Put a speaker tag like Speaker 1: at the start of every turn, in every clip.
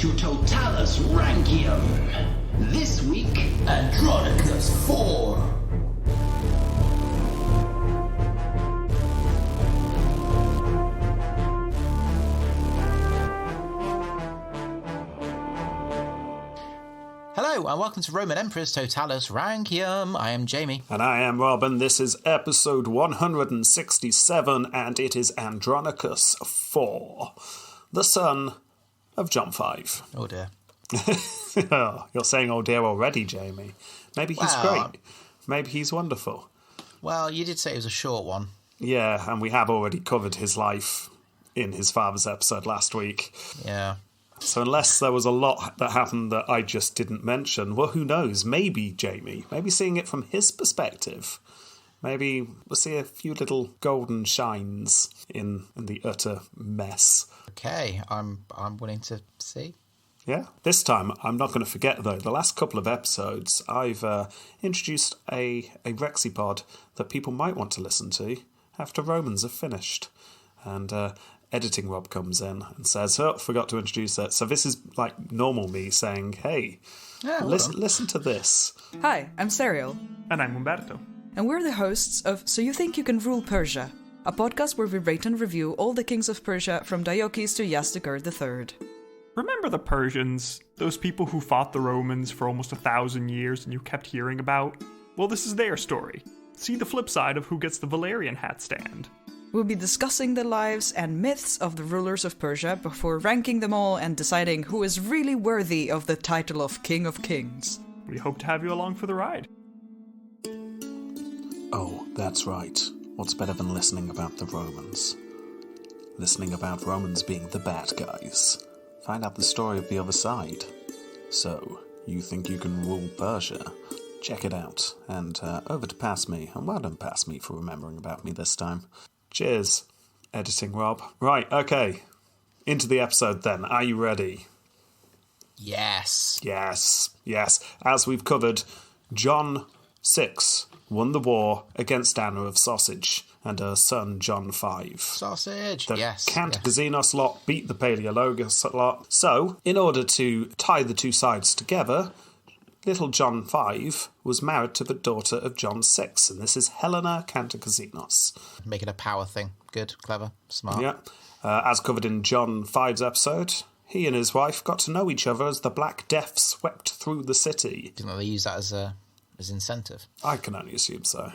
Speaker 1: to Totalis Rankium. This week, Andronikos IV.
Speaker 2: Hello and welcome to Roman Emperors Totalis Rankium. I am Jamie.
Speaker 3: And I am Robin. This is episode 167 and it is Andronikos IV, the son of John V.
Speaker 2: Oh dear.
Speaker 3: Oh, you're saying oh dear already, Jamie. Maybe he's great. Maybe he's wonderful.
Speaker 2: Well, you did say it was a short one.
Speaker 3: Yeah, and we have already covered his life in his father's episode last week.
Speaker 2: Yeah.
Speaker 3: So unless there was a lot that happened that I just didn't mention, well, who knows? Maybe, Jamie, maybe seeing it from his perspective. Maybe we'll see a few little golden shines in the utter mess.
Speaker 2: Okay, I'm willing to see.
Speaker 3: Yeah. This time, I'm not going to forget, though, the last couple of episodes, I've introduced a Rexipod that people might want to listen to after Romans have finished. And editing Rob comes in and says, oh, forgot to introduce that. So this is like normal me saying, hey, listen to this.
Speaker 4: Hi, I'm Serial.
Speaker 5: And I'm Umberto.
Speaker 4: And we're the hosts of So You Think You Can Rule Persia, a podcast where we rate and review all the kings of Persia from Diocles to Yazdegerd III.
Speaker 5: Remember the Persians? Those people who fought the Romans for almost 1,000 years and you kept hearing about? Well, this is their story. See the flip side of who gets the Valerian hat stand.
Speaker 4: We'll be discussing the lives and myths of the rulers of Persia before ranking them all and deciding who is really worthy of the title of King of Kings.
Speaker 5: We hope to have you along for the ride.
Speaker 3: Oh, that's right. What's better than listening about the Romans? Listening about Romans being the bad guys. Find out the story of the other side. So, you think you can rule Persia? Check it out. And over to Pass Me. And well done, Pass Me, for remembering about me this time. Cheers, editing Rob. Right, okay. Into the episode then. Are you ready?
Speaker 2: Yes.
Speaker 3: Yes. As we've covered, John VI won the war against Anna of Sausage and her son John V.
Speaker 2: Sausage,
Speaker 3: The
Speaker 2: yes.
Speaker 3: Kantakizenos lot beat the Paleologus lot. So, in order to tie the two sides together, little John V was married to the daughter of John VI, and this is Helena Kantakizenos.
Speaker 2: Make it a power thing. Good, clever, smart.
Speaker 3: Yeah. As covered in John V's episode, he and his wife got to know each other as the Black Death swept through the city.
Speaker 2: Didn't they use that as incentive?
Speaker 3: I can only assume so.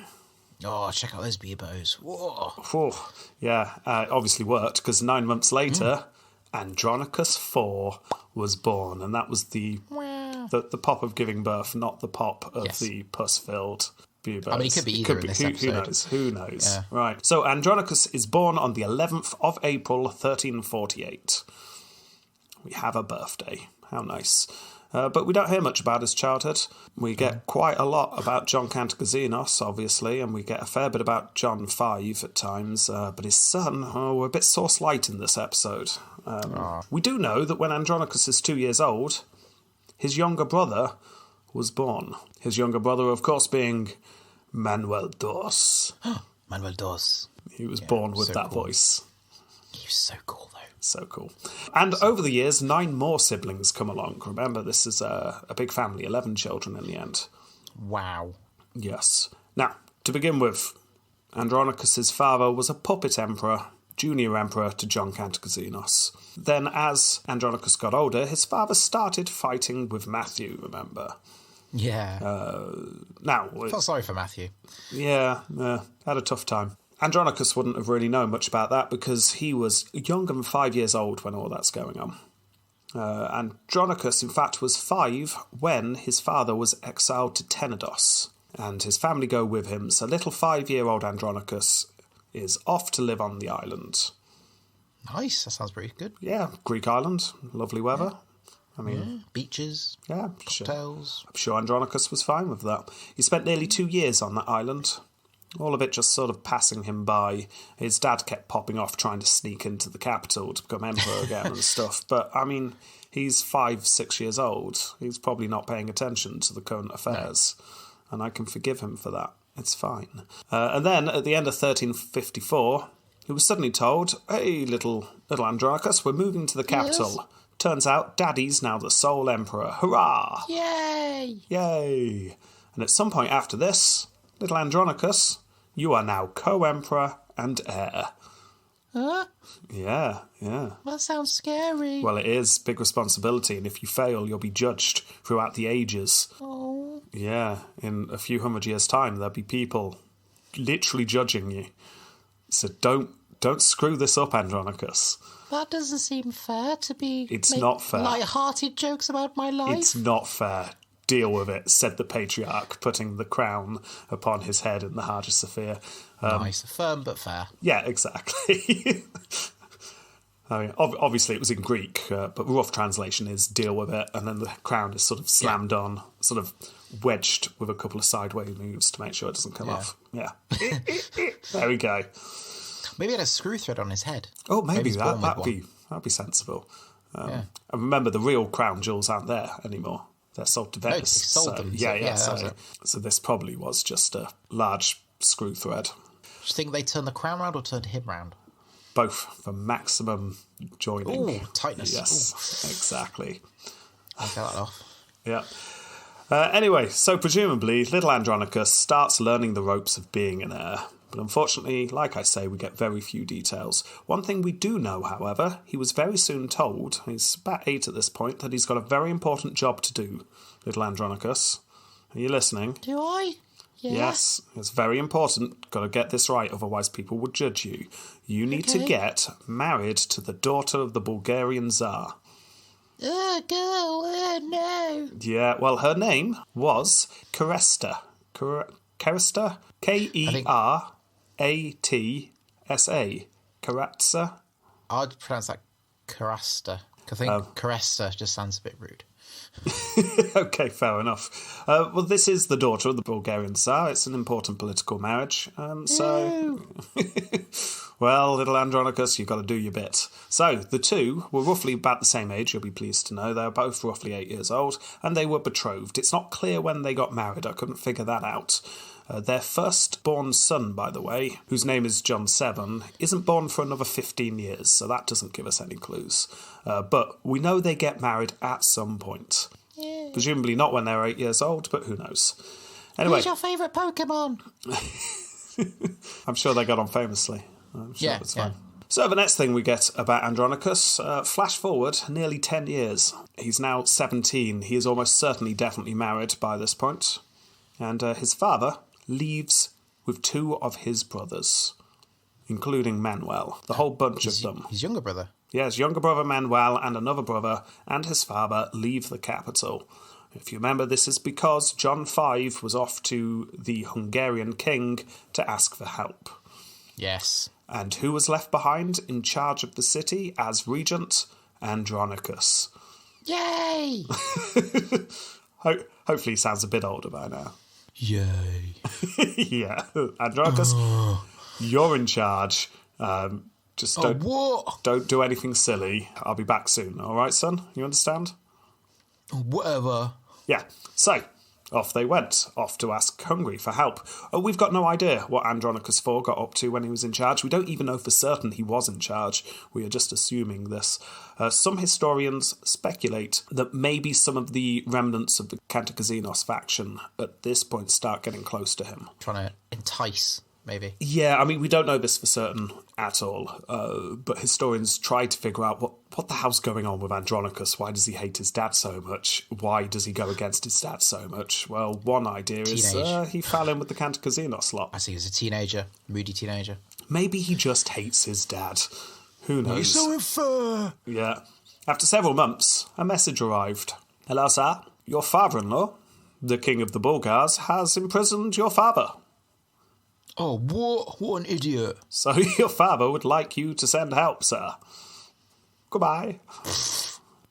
Speaker 2: Oh, check out those beabos. Whoa.
Speaker 3: Oh, yeah, obviously worked, because 9 months later, Andronikos IV was born, and that was the pop of giving birth, not the pop of the pus-filled buboes.
Speaker 2: I mean, it could be either in this episode.
Speaker 3: Who knows?
Speaker 2: Yeah.
Speaker 3: Right. So Andronikos is born on the 11th of April, 1348. We have a birthday. How nice. But we don't hear much about his childhood. We get quite a lot about John Kantakizenos, obviously, and we get a fair bit about John V at times. But his son, we're a bit source light in this episode. We do know that when Andronikos is 2 years old, his younger brother was born. His younger brother, of course, being Manuel Dos.
Speaker 2: Manuel Dos.
Speaker 3: He was born with that voice.
Speaker 2: He was so cool, though.
Speaker 3: So cool. And over the years, 9 more siblings come along. Remember, this is a big family, 11 children in the end.
Speaker 2: Wow.
Speaker 3: Yes. Now, to begin with, Andronikos' father was a puppet emperor, junior emperor to John Kantakizenos. Then, as Andronikos got older, his father started fighting with Matthew, remember?
Speaker 2: Yeah.
Speaker 3: Now,
Speaker 2: I felt sorry for Matthew.
Speaker 3: Yeah, had a tough time. Andronikos wouldn't have really known much about that because he was younger than 5 years old when all that's going on. Andronikos, in fact, was 5 when his father was exiled to Tenedos, and his family go with him, so little 5-year-old Andronikos is off to live on the island.
Speaker 2: Nice, that sounds pretty good.
Speaker 3: Yeah, Greek island, lovely weather. I mean,
Speaker 2: beaches,
Speaker 3: yeah,
Speaker 2: cocktails.
Speaker 3: I'm sure Andronikos was fine with that. He spent nearly 2 years on that island. All of it just sort of passing him by. His dad kept popping off trying to sneak into the capital to become emperor again and stuff. But, I mean, he's 5, 6 years old. He's probably not paying attention to the current affairs. No. And I can forgive him for that. It's fine. And then, at the end of 1354, he was suddenly told, hey, little Andronikos, we're moving to the capital, turns out Daddy's now the sole emperor. Hurrah!
Speaker 2: Yay!
Speaker 3: Yay! And at some point after this, little Andronicus, you are now co-emperor and heir.
Speaker 2: Huh?
Speaker 3: Yeah.
Speaker 2: That sounds scary.
Speaker 3: Well, it is. Big responsibility, and if you fail, you'll be judged throughout the ages.
Speaker 2: Oh.
Speaker 3: Yeah, in a few hundred years' time, there'll be people literally judging you. So don't screw this up, Andronicus.
Speaker 2: That doesn't seem fair to be...
Speaker 3: It's not fair.
Speaker 2: Light-hearted jokes about my life.
Speaker 3: It's not fair. Deal with it, said the patriarch, putting the crown upon his head in the Hagia Sophia.
Speaker 2: Nice. Firm but fair.
Speaker 3: Yeah, exactly. I mean, obviously it was in Greek, but rough translation is deal with it, and then the crown is sort of slammed on, sort of wedged with a couple of sideways moves to make sure it doesn't come off. Yeah. There we go.
Speaker 2: Maybe he had a screw thread on his head.
Speaker 3: Oh, maybe
Speaker 2: he's born with
Speaker 3: that'd be sensible. And remember, the real crown jewels aren't there anymore. They're sold to Venice.
Speaker 2: they sold them.
Speaker 3: So this probably was just a large screw thread.
Speaker 2: Do you think they turned the crown round or turned him round?
Speaker 3: Both for maximum joining.
Speaker 2: Ooh, tightness.
Speaker 3: Yes,
Speaker 2: Ooh.
Speaker 3: Exactly.
Speaker 2: I'll get that off.
Speaker 3: Yeah. Anyway, so presumably little Andronicus starts learning the ropes of being an heir. But unfortunately, like I say, we get very few details. One thing we do know, however, he was very soon told, he's about 8 at this point, that he's got a very important job to do, little Andronicus. Are you listening?
Speaker 2: Do I? Yeah.
Speaker 3: Yes, it's very important. Got to get this right, otherwise people would judge you. You need to get married to the daughter of the Bulgarian Tsar.
Speaker 2: Oh, girl, no.
Speaker 3: Yeah, well, her name was Keresta. Keresta? Keratsa. Karatsa?
Speaker 2: I'd pronounce that Karasta. I think Caressa just sounds a bit rude.
Speaker 3: Okay, fair enough. Well, this is the daughter of the Bulgarian Tsar. It's an important political marriage. Well, little Andronicus, you've got to do your bit. So, the two were roughly about the same age, you'll be pleased to know. They were both roughly 8 years old, and they were betrothed. It's not clear when they got married. I couldn't figure that out. Their first-born son, by the way, whose name is John VII, isn't born for another 15 years, so that doesn't give us any clues. But we know they get married at some point.
Speaker 2: Yeah.
Speaker 3: Presumably not when they're 8 years old, but who knows. Anyway,
Speaker 2: Who's your favourite Pokemon?
Speaker 3: I'm sure they got on famously. I'm sure
Speaker 2: Yeah,
Speaker 3: it's fine.
Speaker 2: yeah.
Speaker 3: So the next thing we get about Andronicus, flash forward nearly 10 years. He's now 17. He is almost certainly definitely married by this point. And his father leaves with 2 of his brothers, including Manuel. The whole bunch of them.
Speaker 2: His younger brother.
Speaker 3: Yeah, his younger brother Manuel and another brother and his father leave the capital. If you remember, this is because John V was off to the Hungarian king to ask for help.
Speaker 2: Yes.
Speaker 3: And who was left behind in charge of the city as regent? Andronicus.
Speaker 2: Yay!
Speaker 3: Hopefully he sounds a bit older by now.
Speaker 2: Yay.
Speaker 3: Yeah, Andronicus, you're in charge. Just don't do anything silly. I'll be back soon. All right, son? You understand?
Speaker 2: Whatever.
Speaker 3: Yeah. So, off they went, off to ask Hungary for help. We've got no idea what Andronicus IV got up to when he was in charge. We don't even know for certain he was in charge. We are just assuming this. Some historians speculate that maybe some of the remnants of the Cantacuzene faction at this point start getting close to him.
Speaker 2: Trying to entice, maybe.
Speaker 3: Yeah, I mean, we don't know this for certain at all, but historians try to figure out what the hell's going on with Andronicus. Why does he hate his dad so much? Why does he go against his dad so much? Well, one idea is he fell in with the Cantacuzene lot.
Speaker 2: I see, he was a teenager, moody teenager.
Speaker 3: Maybe he just hates his dad. Who knows?
Speaker 2: He's so unfair!
Speaker 3: Yeah. After several months, a message arrived. Hello, sir. Your father-in-law, the king of the Bulgars, has imprisoned your father.
Speaker 2: Oh, what an idiot.
Speaker 3: So your father would like you to send help, sir. Goodbye.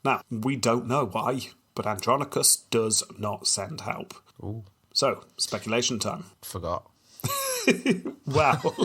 Speaker 3: Now, we don't know why, but Andronicus does not send help.
Speaker 2: Ooh.
Speaker 3: So, speculation time.
Speaker 2: Forgot.
Speaker 3: Well,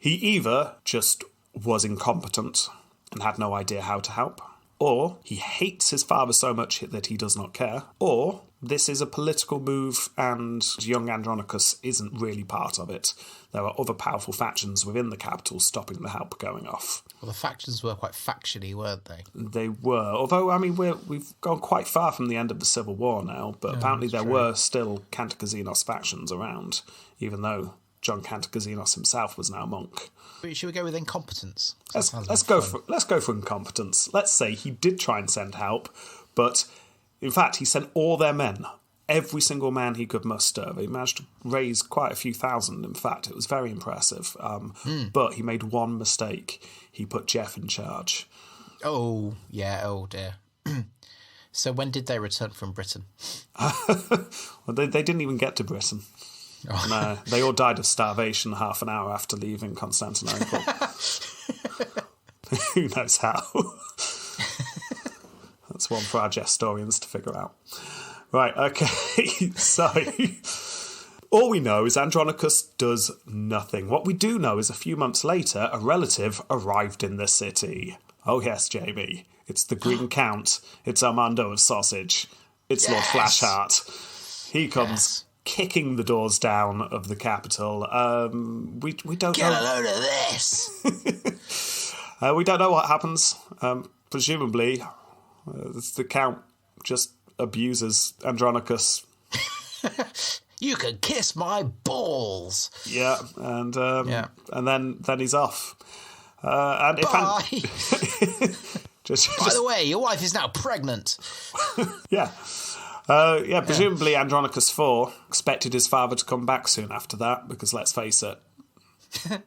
Speaker 3: he either just was incompetent and had no idea how to help, or he hates his father so much that he does not care, or this is a political move and young Andronicus isn't really part of it. There are other powerful factions within the capital stopping the help going off.
Speaker 2: Well, the factions were quite factiony, weren't they?
Speaker 3: They were. Although, I mean, we've gone quite far from the end of the Civil War now, but apparently there were still Cantacuzene factions around, even though John Cantacuzene himself was now a monk.
Speaker 2: Should we go with incompetence?
Speaker 3: Let's go for incompetence. Let's say he did try and send help, but in fact he sent all their men, every single man he could muster. He managed to raise quite a few thousand. In fact, it was very impressive. But he made one mistake. He put Jeff in charge.
Speaker 2: Oh yeah. Oh dear. So when did they return from Britain?
Speaker 3: Well, they didn't even get to Britain. Oh. No, they all died of starvation half an hour after leaving Constantinople. Who knows how? That's one for our historians to figure out. Right, okay, so all we know is Andronicus does nothing. What we do know is a few months later, a relative arrived in the city. Oh yes, Jamie, it's the Green Count. It's Armando of Sausage. It's Lord Flashheart. He comes kicking the doors down of the capital. We don't
Speaker 2: Get
Speaker 3: know.
Speaker 2: a load of this!
Speaker 3: We don't know what happens. Presumably, the Count just abuses Andronicus.
Speaker 2: You can kiss my balls.
Speaker 3: Yeah, and then he's off. And
Speaker 2: Bye.
Speaker 3: Just,
Speaker 2: By the way, your wife is now pregnant.
Speaker 3: yeah. Presumably Andronikos IV expected his father to come back soon after that, because let's face it,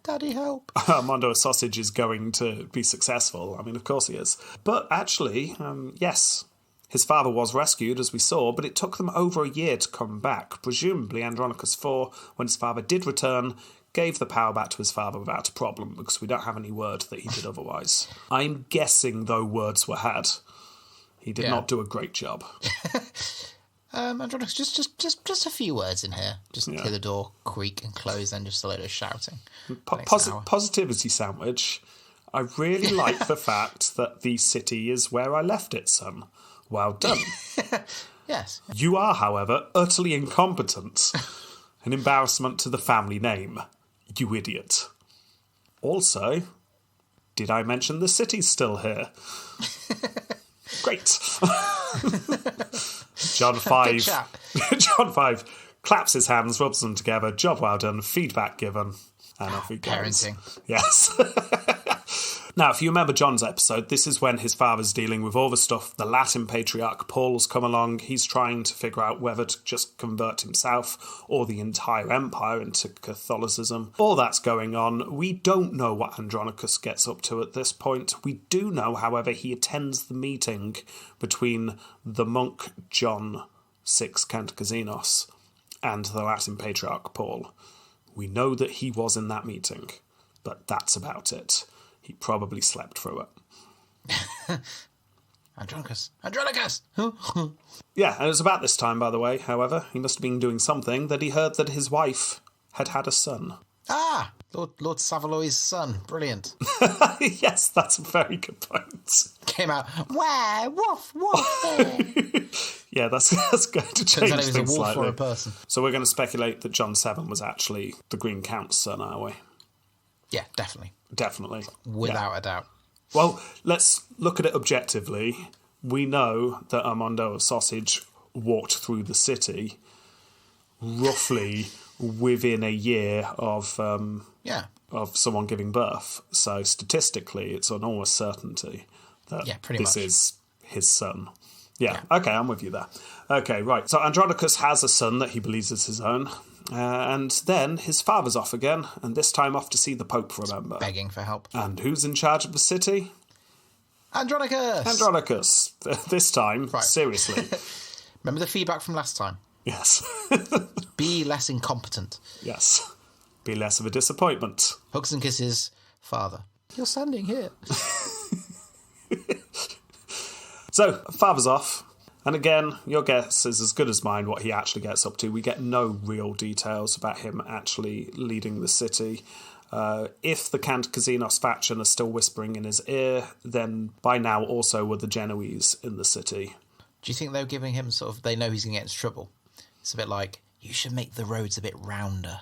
Speaker 2: Daddy, help.
Speaker 3: Armando Sausage is going to be successful. I mean, of course he is. But actually, yes, his father was rescued, as we saw, but it took them over a year to come back. Presumably Andronikos IV, when his father did return, gave the power back to his father without a problem, because we don't have any word that he did otherwise. I'm guessing, though, words were had. He did not do a great job.
Speaker 2: Andronicus, just a few words in here. Just hear the door creak and close, and just a load of shouting.
Speaker 3: Positivity sandwich. I really like the fact that the city is where I left it, son. Well done.
Speaker 2: Yes.
Speaker 3: You are, however, utterly incompetent. An embarrassment to the family name. You idiot. Also, did I mention the city's still here? Great. John 5. John 5 claps his hands, rubs them together. Job well done. Feedback given. And off he goes.
Speaker 2: Parenting.
Speaker 3: Yes. Now, if you remember John's episode, this is when his father's dealing with all the stuff. The Latin Patriarch Paul's come along. He's trying to figure out whether to just convert himself or the entire empire into Catholicism. All that's going on. We don't know what Andronicus gets up to at this point. We do know, however, he attends the meeting between the monk John VI Cantacuzenos and the Latin Patriarch Paul. We know that he was in that meeting, but that's about it. He probably slept through it.
Speaker 2: Andronicus!
Speaker 3: Yeah, and it was about this time, by the way, however, he must have been doing something, that he heard that his wife had had a son.
Speaker 2: Ah! Lord Savoy's son. Brilliant.
Speaker 3: Yes, that's a very good point.
Speaker 2: Came out, wah, woof, woof.
Speaker 3: Yeah, that's going to change
Speaker 2: Turns out he was
Speaker 3: things
Speaker 2: a wolf
Speaker 3: slightly.
Speaker 2: or a person.
Speaker 3: So we're going to speculate that John VII was actually the Green Count's son, are we?
Speaker 2: Yeah, definitely.
Speaker 3: Definitely.
Speaker 2: Without a doubt.
Speaker 3: Well, let's look at it objectively. We know that Armando of Sausage walked through the city roughly within a year of someone giving birth. So statistically, it's an almost certainty that this is his son. Yeah, okay, I'm with you there. Okay, right. So Andronicus has a son that he believes is his own. And then his father's off again, and this time off to see the Pope, remember.
Speaker 2: Begging for help.
Speaker 3: And who's in charge of the city?
Speaker 2: Andronicus!
Speaker 3: Andronicus. This time, seriously.
Speaker 2: Remember the feedback from last time?
Speaker 3: Yes.
Speaker 2: Be less incompetent.
Speaker 3: Yes. Be less of a disappointment.
Speaker 2: Hugs and kisses, father. You're standing here.
Speaker 3: So, father's off. And again, your guess is as good as mine what he actually gets up to. We get no real details about him actually leading the city. If the Cantacuzenos faction are still whispering in his ear, then by now also were the Genoese in the city.
Speaker 2: Do you think they're giving him sort of... They know he's going to get into trouble. It's a bit like, you should make the roads a bit rounder.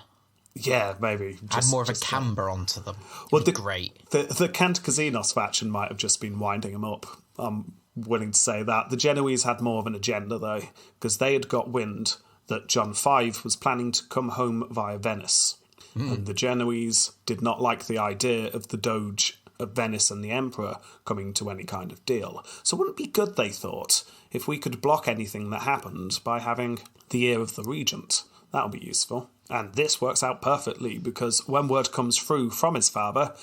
Speaker 3: Yeah, maybe.
Speaker 2: Add more of a camber onto them.
Speaker 3: Well,
Speaker 2: great.
Speaker 3: The Cantacuzzinos faction might have just been winding him up. I'm willing to say that. The Genoese had more of an agenda, though, because they had got wind that John V was planning to come home via Venice. And the Genoese did not like the idea of the Doge of Venice and the Emperor coming to any kind of deal. So wouldn't it be good, they thought, if we could block anything that happened by having the ear of the regent? That would be useful. And this works out perfectly, because when word comes through from his father,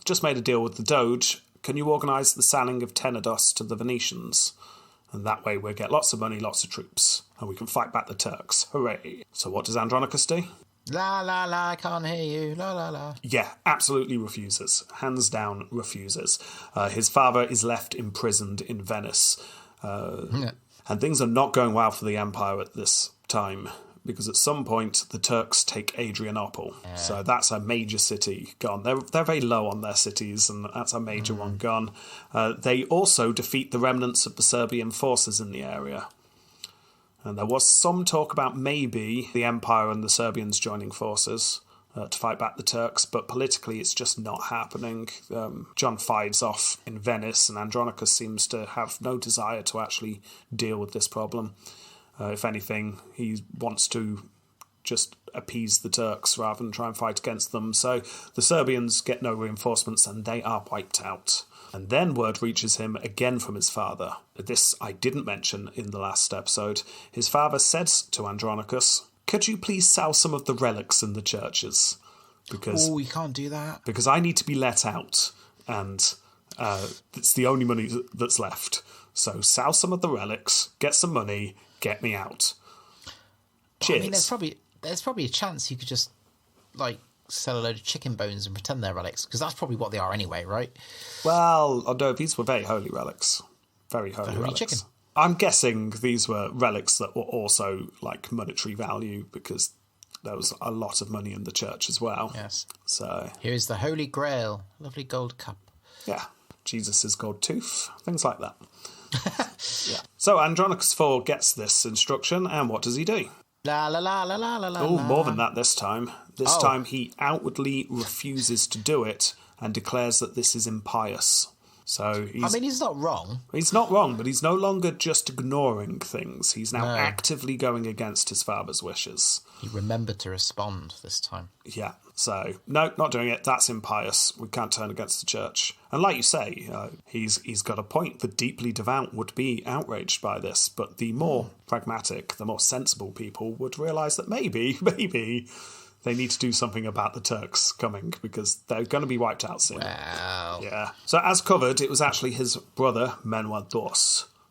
Speaker 3: just made a deal with the Doge, can you organise the selling of Tenedos to the Venetians? And that way we'll get lots of money, lots of troops, and we can fight back the Turks. Hooray. So what does Andronicus do?
Speaker 2: La, la, la, I can't hear you. La, la, la.
Speaker 3: Yeah, absolutely refuses. Hands down refuses. His father is left imprisoned in Venice. And things are not going well for the Empire at this time, because at some point the Turks take Adrianople. So that's a major city gone. They're very low on their cities, and that's a major one gone. They also defeat the remnants of the Serbian forces in the area. And there was some talk about maybe the Empire and the Serbians joining forces to fight back the Turks, but politically it's just not happening. John V's off in Venice, and Andronicus seems to have no desire to actually deal with this problem. If anything, he wants to just appease the Turks rather than try and fight against them. So the Serbians get no reinforcements and they are wiped out. And then word reaches him again from his father. This I didn't mention in the last episode. His father says to Andronicus, could you please sell some of the relics in the churches? Because
Speaker 2: you can't do that.
Speaker 3: Because I need to be let out, and it's the only money that's left. So sell some of the relics, get some money, get me out. Cheers.
Speaker 2: I mean, there's probably a chance you could just, sell a load of chicken bones and pretend they're relics, because that's probably what they are anyway, right?
Speaker 3: Well, although these were very holy relics. Very holy relics.
Speaker 2: Chicken.
Speaker 3: I'm guessing these were relics that were also, monetary value, because there was a lot of money in the church as well.
Speaker 2: Yes.
Speaker 3: So
Speaker 2: here's the Holy Grail. Lovely gold cup.
Speaker 3: Yeah. Jesus' gold tooth. Things like that. Yeah. So Andronicus IV gets this instruction, and what does he do?
Speaker 2: La la la la la la la.
Speaker 3: Oh, more than that this time. This time he outwardly refuses to do it and declares that this is impious. So
Speaker 2: he's not wrong.
Speaker 3: He's not wrong, but he's no longer just ignoring things. He's now actively going against his father's wishes.
Speaker 2: He remembered to respond this time.
Speaker 3: Yeah. So, no, not doing it. That's impious. We can't turn against the church. And like you say, he's got a point. The deeply devout would be outraged by this, but the more pragmatic, the more sensible people would realise that maybe they need to do something about the Turks coming, because they're going to be wiped out soon.
Speaker 2: Wow.
Speaker 3: Yeah. So as covered, it was actually his brother, Manuel II,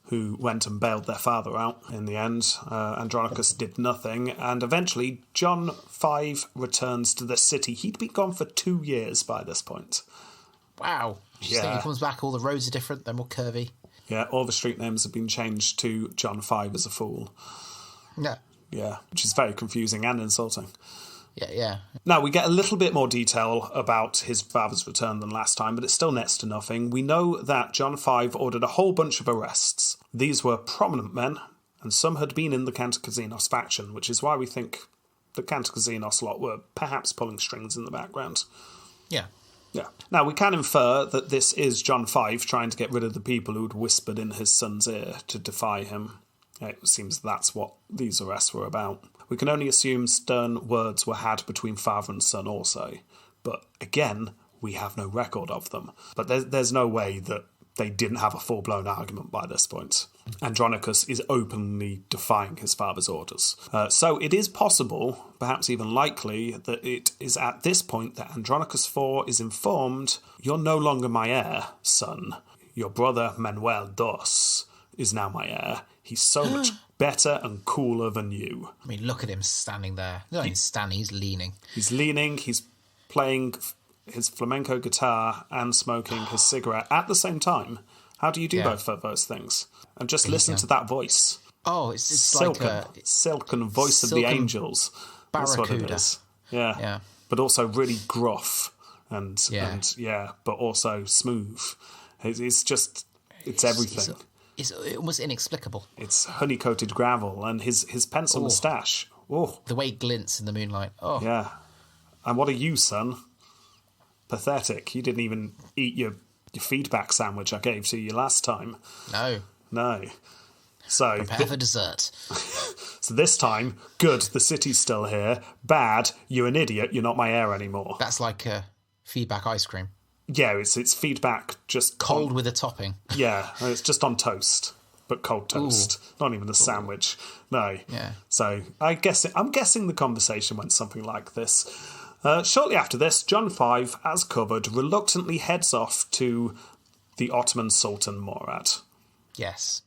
Speaker 3: who went and bailed their father out in the end. Andronicus did nothing, and eventually John V returns to the city. He'd been gone for 2 years by this point.
Speaker 2: Wow. Just think he comes back, all the roads are different, they're more curvy.
Speaker 3: Yeah, all the street names have been changed to John V as a fool.
Speaker 2: Yeah.
Speaker 3: Yeah, which is very confusing and insulting.
Speaker 2: Yeah.
Speaker 3: Now, we get a little bit more detail about his father's return than last time, but it's still next to nothing. We know that John V ordered a whole bunch of arrests. These were prominent men, and some had been in the Cantacuzzinos faction, which is why we think the Cantacuzzinos lot were perhaps pulling strings in the background.
Speaker 2: Yeah.
Speaker 3: Yeah. Now, we can infer that this is John V trying to get rid of the people who'd whispered in his son's ear to defy him. It seems that's what these arrests were about. We can only assume stern words were had between father and son also. But again, we have no record of them. But there's no way that they didn't have a full-blown argument by this point. Andronicus is openly defying his father's orders. So it is possible, perhaps even likely, that it is at this point that Andronicus IV is informed, you're no longer my heir, son. Your brother Manuel II is now my heir. He's so much better and cooler than you.
Speaker 2: I mean, look at him standing there. Not even standing, he's leaning.
Speaker 3: He's leaning, he's playing his flamenco guitar and smoking his cigarette at the same time. How do you do both of those things? And just listen to that voice.
Speaker 2: Oh, it's
Speaker 3: silken,
Speaker 2: like a...
Speaker 3: silken voice of the angels. That's what it
Speaker 2: Barracuda.
Speaker 3: is. Yeah. But also really gruff and but also smooth. It's just, it's everything.
Speaker 2: It's almost inexplicable.
Speaker 3: It's honey-coated gravel and his pencil moustache. Oh,
Speaker 2: The way it glints in the moonlight. Oh,
Speaker 3: yeah. And what are you, son? Pathetic. You didn't even eat your feedback sandwich I gave to you last time.
Speaker 2: no.
Speaker 3: So,
Speaker 2: Prepare for dessert.
Speaker 3: so this time, good, the city's still here. Bad, you're an idiot, you're not my heir anymore.
Speaker 2: That's like feedback ice cream.
Speaker 3: Yeah, it's feedback just...
Speaker 2: Cold with a topping.
Speaker 3: Yeah, it's just on toast, but cold toast. Not even a sandwich. No.
Speaker 2: Yeah.
Speaker 3: So I'm guessing the conversation went something like this. Shortly after this, John V, as covered, reluctantly heads off to the Ottoman Sultan Murad.
Speaker 2: Yes.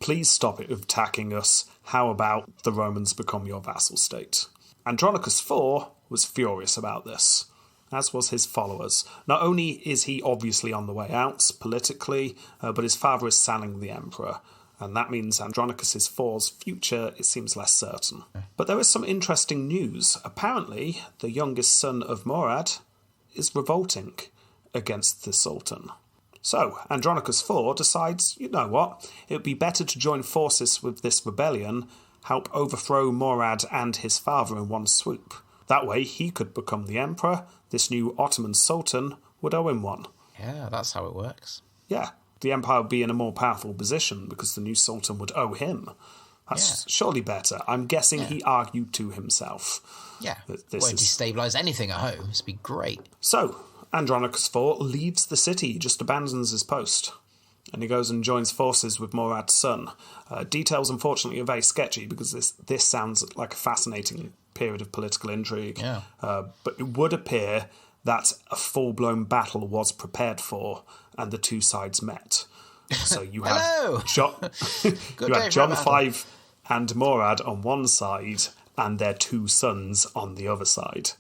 Speaker 3: Please stop it attacking us. How about the Romans become your vassal state? Andronikos IV was furious about this, as was his followers. Not only is he obviously on the way out politically, but his father is Saning the emperor, and that means Andronikos IV's future, it seems, less certain. But there is some interesting news. Apparently, the youngest son of Murad is revolting against the Sultan. So, Andronikos IV decides, you know what, it would be better to join forces with this rebellion, help overthrow Murad and his father in one swoop. That way, he could become the emperor. This new Ottoman Sultan would owe him one.
Speaker 2: Yeah, that's how it works.
Speaker 3: Yeah, the empire would be in a more powerful position because the new Sultan would owe him. That's surely better. I'm guessing he argued to himself.
Speaker 2: Yeah,
Speaker 3: This
Speaker 2: won't destabilise anything at home. It'd be great.
Speaker 3: So, Andronikos IV leaves the city, he just abandons his post. And he goes and joins forces with Murad's son. Details, unfortunately, are very sketchy because this sounds like a fascinating period of political intrigue.
Speaker 2: Yeah.
Speaker 3: But it would appear that a full-blown battle was prepared for and the two sides met. So you had
Speaker 2: Hello!
Speaker 3: John V and Murad on one side and their two sons on the other side,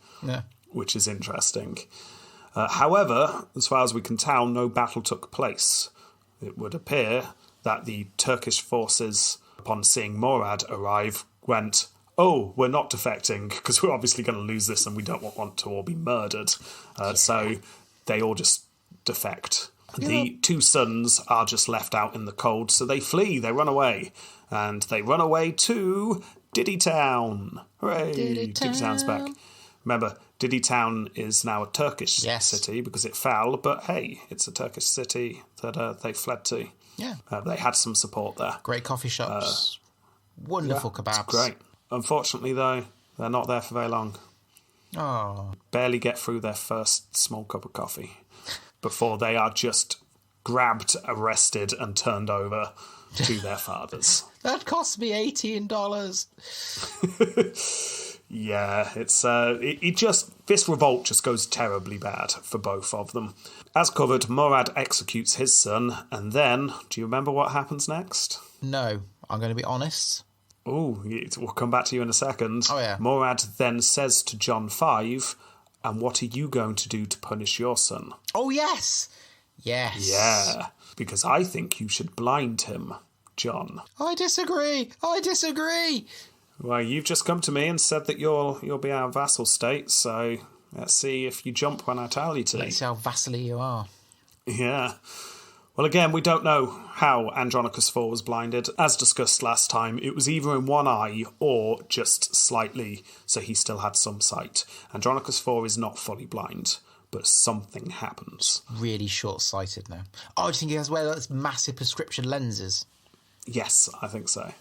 Speaker 3: which is interesting. However, as far as we can tell, no battle took place. It would appear that the Turkish forces, upon seeing Murad arrive, went, oh, we're not defecting because we're obviously going to lose this and we don't want to all be murdered. So they all just defect. The two sons are just left out in the cold, so they flee, they run away. And they run away to Diddy Town. Hooray! Diddy Town's back. Remember, Diddy Town is now a Turkish city because it fell, but hey, it's a Turkish city that they fled to.
Speaker 2: Yeah.
Speaker 3: They had some support there.
Speaker 2: Great coffee shops. Wonderful kebabs.
Speaker 3: Great. Unfortunately, though, they're not there for very long.
Speaker 2: Oh.
Speaker 3: Barely get through their first small cup of coffee before they are just grabbed, arrested, and turned over to their fathers.
Speaker 2: That cost me $18.
Speaker 3: Yeah, it's this revolt just goes terribly bad for both of them. As covered, Murad executes his son, and then, do you remember what happens next?
Speaker 2: No, I'm going to be honest.
Speaker 3: Oh, we'll come back to you in a second.
Speaker 2: Oh, yeah.
Speaker 3: Murad then says to John V, and what are you going to do to punish your son?
Speaker 2: Oh, yes. Yes.
Speaker 3: Yeah, because I think you should blind him, John.
Speaker 2: I disagree.
Speaker 3: Well, you've just come to me and said that you'll be our vassal state, so let's see if you jump when I tell you to.
Speaker 2: Let's see how vassally you are.
Speaker 3: Yeah. Well, again, we don't know how Andronikos IV was blinded. As discussed last time, it was either in one eye or just slightly, so he still had some sight. Andronikos IV is not fully blind, but something happens.
Speaker 2: Really short-sighted now. Oh, do you think he has to wear those massive prescription lenses?
Speaker 3: Yes, I think so.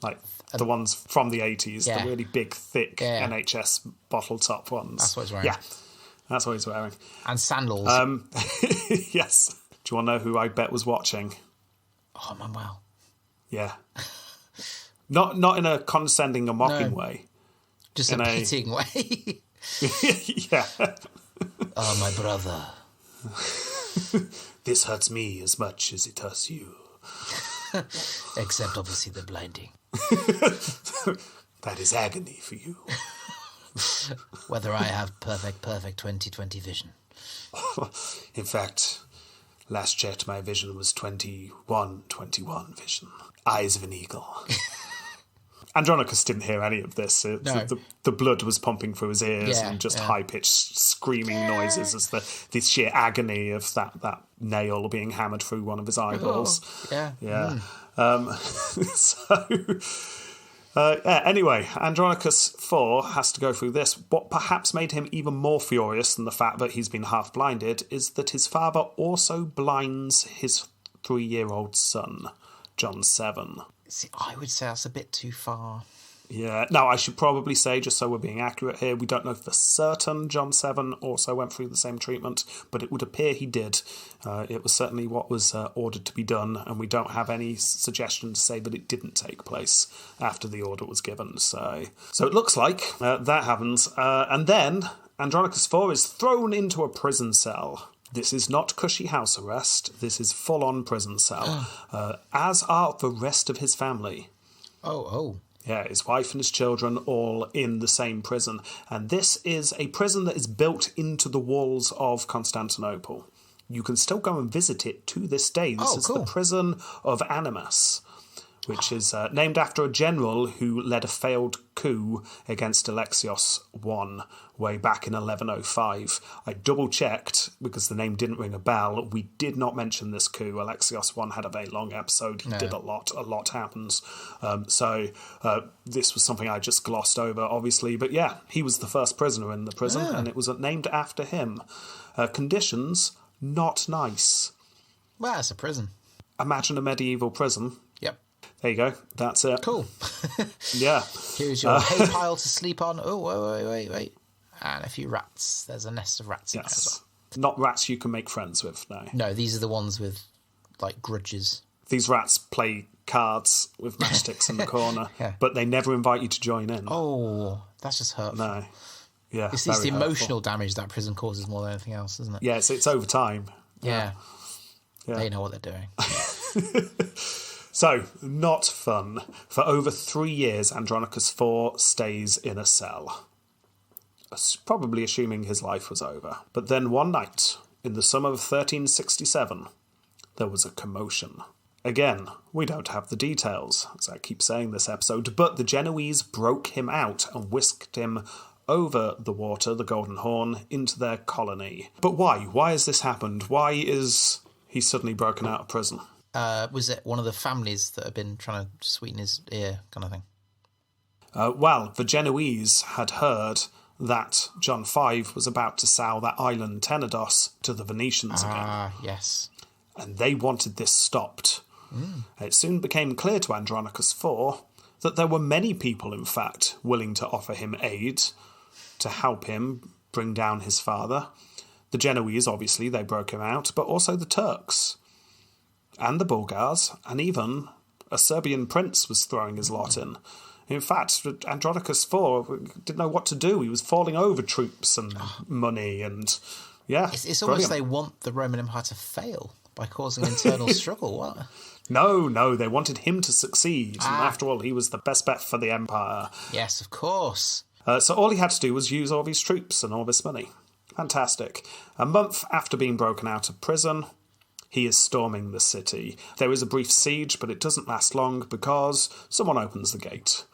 Speaker 3: Like the ones from the 80s, the really big, thick NHS bottle top ones.
Speaker 2: That's what he's wearing.
Speaker 3: Yeah, that's what he's wearing.
Speaker 2: And sandals.
Speaker 3: Yes. Do you want to know who I bet was watching?
Speaker 2: Oh, Manuel.
Speaker 3: Yeah. Not in a condescending or mocking way.
Speaker 2: Just in a pitying way.
Speaker 3: Yeah.
Speaker 2: Oh, my brother.
Speaker 3: This hurts me as much as it hurts you.
Speaker 2: Except, obviously, the blinding.
Speaker 3: That is agony for you.
Speaker 2: Whether I have perfect 20/20 vision.
Speaker 3: In fact, last checked my vision was 21/21 vision. Eyes of an eagle. Andronikos didn't hear any of this. The blood was pumping through his ears and just high-pitched screaming noises as the sheer agony of that nail being hammered through one of his eyeballs.
Speaker 2: Yeah.
Speaker 3: Anyway, Andronikos IV has to go through this. What perhaps made him even more furious than the fact that he's been half blinded is that his father also blinds his 3-year-old son, John VII.
Speaker 2: See, I would say that's a bit too far.
Speaker 3: Yeah. Now, I should probably say, just so we're being accurate here, we don't know for certain John VII also went through the same treatment, but it would appear he did. It was certainly what was ordered to be done, and we don't have any suggestion to say that it didn't take place after the order was given. So it looks like that happens. And then Andronikos IV is thrown into a prison cell. This is not cushy house arrest. This is full-on prison cell, as are the rest of his family.
Speaker 2: Oh.
Speaker 3: Yeah, his wife and his children all in the same prison. And this is a prison that is built into the walls of Constantinople. You can still go and visit it to this day. This is the prison of Animus, which is named after a general who led a failed coup against Alexios I way back in 1105. I double-checked, because the name didn't ring a bell. We did not mention this coup. Alexios I had a very long episode. He did a lot happens. So this was something I just glossed over, obviously. But yeah, he was the first prisoner in the prison, and it was named after him. Conditions, not nice.
Speaker 2: Well, it's a prison.
Speaker 3: Imagine a medieval prison.
Speaker 2: Yep.
Speaker 3: There you go. That's it.
Speaker 2: Cool.
Speaker 3: Yeah.
Speaker 2: Here's your hay pile to sleep on. Oh, wait. And a few rats. There's a nest of rats in there as well.
Speaker 3: Not rats you can make friends with, no.
Speaker 2: No, these are the ones with, like, grudges.
Speaker 3: These rats play cards with matchsticks in the corner, but they never invite you to join in.
Speaker 2: Oh, that's just hurtful.
Speaker 3: No. Yeah,
Speaker 2: it's the emotional damage that prison causes more than anything else, isn't it?
Speaker 3: Yeah, it's over time.
Speaker 2: Yeah. They know what they're doing.
Speaker 3: So, not fun. For over 3 years, Andronikos IV stays in a cell, probably assuming his life was over. But then one night, in the summer of 1367, there was a commotion. Again, we don't have the details, as I keep saying this episode, but the Genoese broke him out and whisked him over the water, the Golden Horn, into their colony. But why? Why has this happened? Why is he suddenly broken out of prison?
Speaker 2: Was it one of the families that had been trying to sweeten his ear, kind of thing?
Speaker 3: Well, the Genoese had heard that John V was about to sell that island Tenedos to the Venetians again.
Speaker 2: Ah, yes.
Speaker 3: And they wanted this stopped. It soon became clear to Andronikos IV that there were many people, in fact, willing to offer him aid to help him bring down his father. The Genoese, obviously, they broke him out, but also the Turks and the Bulgars, and even a Serbian prince was throwing his lot in. In fact, Andronikos IV didn't know what to do. He was falling over troops and money, and
Speaker 2: It's almost they want the Roman Empire to fail by causing internal struggle. What?
Speaker 3: No, they wanted him to succeed. And after all, he was the best bet for the empire.
Speaker 2: Yes, of course.
Speaker 3: So all he had to do was use all these troops and all this money. Fantastic. A month after being broken out of prison, he is storming the city. There is a brief siege, but it doesn't last long because someone opens the gate.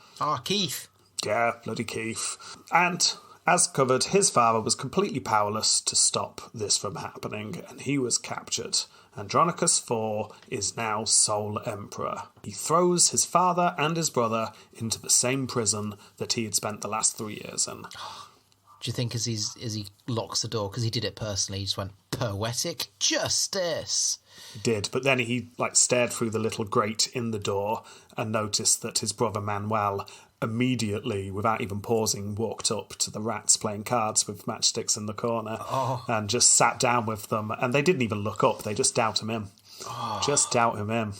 Speaker 2: Keith.
Speaker 3: Yeah, bloody Keith. And, as covered, his father was completely powerless to stop this from happening, and he was captured. Andronikos IV is now sole emperor. He throws his father and his brother into the same prison that he had spent the last 3 years in.
Speaker 2: Do you think as he locks the door, because he did it personally, he just went, poetic justice?
Speaker 3: He did, but then he stared through the little grate in the door and noticed that his brother Manuel immediately, without even pausing, walked up to the rats playing cards with matchsticks in the corner and just sat down with them. And they didn't even look up, they just doubt him in. Just doubt him in.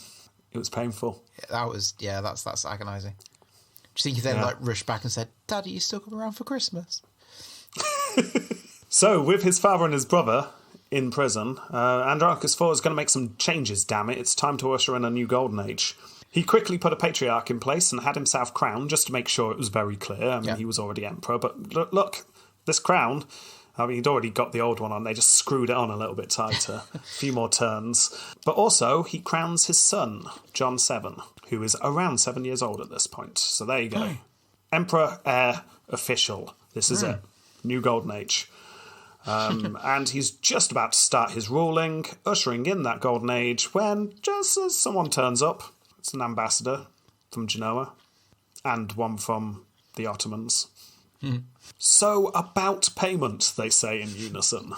Speaker 3: It was painful. That's agonising.
Speaker 2: Do you think he then rushed back and said, Daddy, you still come around for Christmas?
Speaker 3: So, with his father and his brother in prison, Andronikos IV is going to make some changes, damn it. It's time to usher in a new golden age. He quickly put a patriarch in place and had himself crowned, just to make sure it was very clear. I mean, he was already emperor, but look, this crown, I mean, he'd already got the old one on. They just screwed it on a little bit tighter. A few more turns. But also, he crowns his son, John VII, who is around 7 years old at this point. So there you go. Emperor, heir, official. This is it. New golden age. And he's just about to start his ruling, ushering in that golden age, when just as someone turns up, It's an ambassador from Genoa and one from the Ottomans. So, about payment, they say in unison.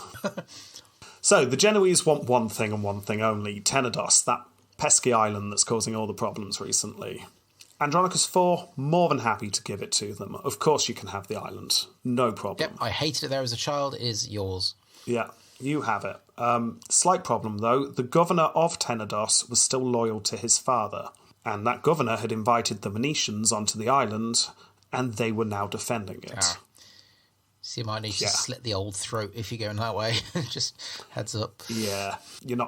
Speaker 3: So, the Genoese want one thing and one thing only, Tenedos, that pesky island that's causing all the problems recently. Andronikos IV, more than happy to give it to them. Of course you can have the island. No problem.
Speaker 2: Yep, I hated it there as a child. It is yours.
Speaker 3: Yeah, you have it. Slight problem, though. The governor of Tenedos was still loyal to his father. And that governor had invited the Venetians onto the island, and they were now defending it.
Speaker 2: Ah. So you might need to slit the old throat if you're going that way. Just heads up.
Speaker 3: Yeah.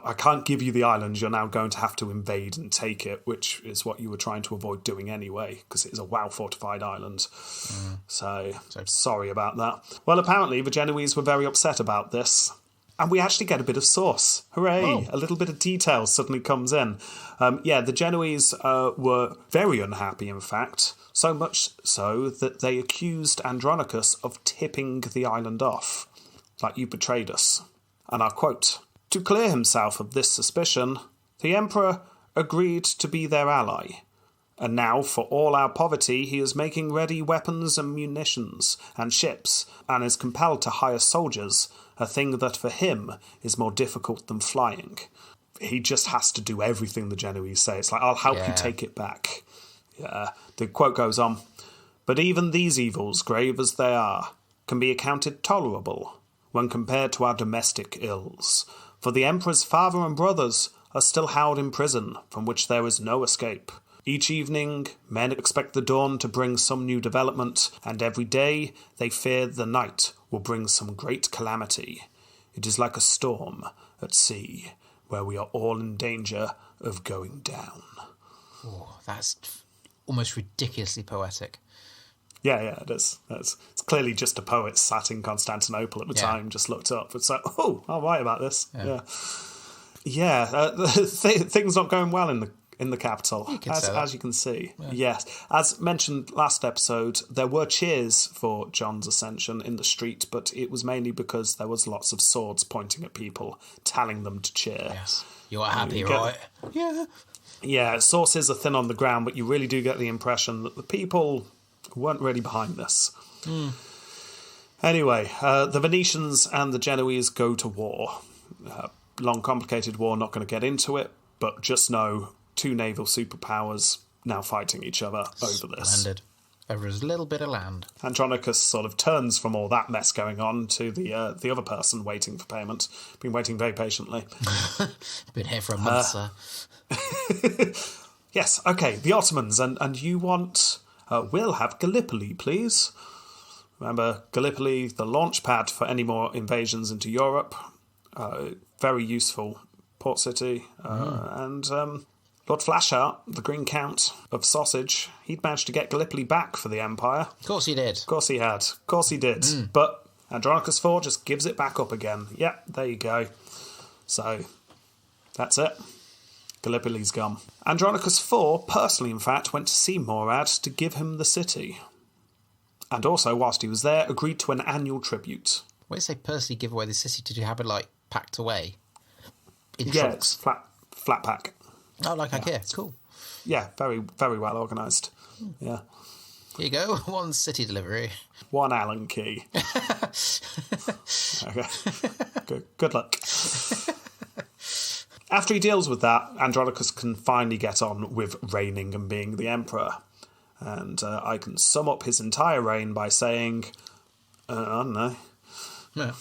Speaker 3: I can't give you the island. You're now going to have to invade and take it, which is what you were trying to avoid doing anyway, because it is a well-fortified island. So, sorry about that. Well, apparently the Genoese were very upset about this. And we actually get a bit of source. Hooray! Oh. A little bit of detail suddenly comes in. The Genoese were very unhappy, in fact. So much so that they accused Andronikos of tipping the island off. Like, you betrayed us. And I'll quote, "To clear himself of this suspicion, the emperor agreed to be their ally. And now, for all our poverty, he is making ready weapons and munitions and ships, and is compelled to hire soldiers, a thing that for him is more difficult than flying." He just has to do everything the Genoese say. It's like, I'll help you take it back. Yeah. The quote goes on, "But even these evils, grave as they are, can be accounted tolerable when compared to our domestic ills. For the emperor's father and brothers are still held in prison, from which there is no escape. Each evening, men expect the dawn to bring some new development, and every day they fear the night will bring some great calamity. It is like a storm at sea, where we are all in danger of going down."
Speaker 2: Oh, that's almost ridiculously poetic.
Speaker 3: Yeah, it is. It's clearly just a poet sat in Constantinople at the time, just looked up. It's like, oh, I'll write about this. Things not going well in the capital, as you can see. Yeah. Yes. As mentioned last episode, there were cheers for John's ascension in the street, but it was mainly because there was lots of swords pointing at people, telling them to cheer.
Speaker 2: Yes. You are happy, right? Yeah.
Speaker 3: Yeah, sources are thin on the ground, but you really do get the impression that the people weren't really behind this. Anyway, the Venetians and the Genoese go to war. Long, complicated war, not going to get into it, but just know two naval superpowers now fighting each other over this.
Speaker 2: Splendid. Over a little bit of land.
Speaker 3: Andronikos sort of turns from all that mess going on to the other person waiting for payment. Been waiting very patiently.
Speaker 2: Been here for a month, sir.
Speaker 3: Yes, okay, the Ottomans, and you want... we'll have Gallipoli, please. Remember, Gallipoli, the launch pad for any more invasions into Europe. Very useful port city. And Lord Flashheart, the Green Count of Sausage, he'd managed to get Gallipoli back for the Empire.
Speaker 2: Of course he did.
Speaker 3: Of course he had. Of course he did. But Andronikos IV just gives it back up again. Yep, there you go. So, that's it. Gallipoli's gone. Andronikos IV personally, in fact, went to see Murad to give him the city. And also, whilst he was there, agreed to an annual tribute.
Speaker 2: When you say personally give away the city, did you have it, packed away? In
Speaker 3: yeah,
Speaker 2: trunks?
Speaker 3: it's flat pack.
Speaker 2: Oh, like IKEA. Cool.
Speaker 3: Yeah, very, very well organised. Yeah.
Speaker 2: Here you go. One city delivery.
Speaker 3: One Allen key. Okay. Good luck. After he deals with that, Andronikos can finally get on with reigning and being the emperor. And I can sum up his entire reign by saying, I don't know.
Speaker 2: Yeah.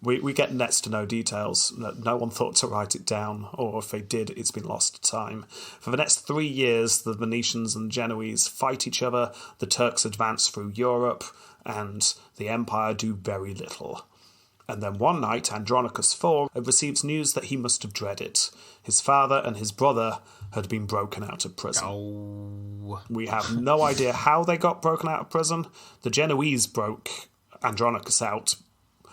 Speaker 3: We get next to no details. No one thought to write it down, or if they did, it's been lost to time. For the next 3 years, the Venetians and Genoese fight each other, the Turks advance through Europe, and the Empire do very little. And then one night, Andronikos IV receives news that he must have dreaded. His father and his brother had been broken out of prison.
Speaker 2: Oh.
Speaker 3: We have no idea how they got broken out of prison. The Genoese broke Andronikos out,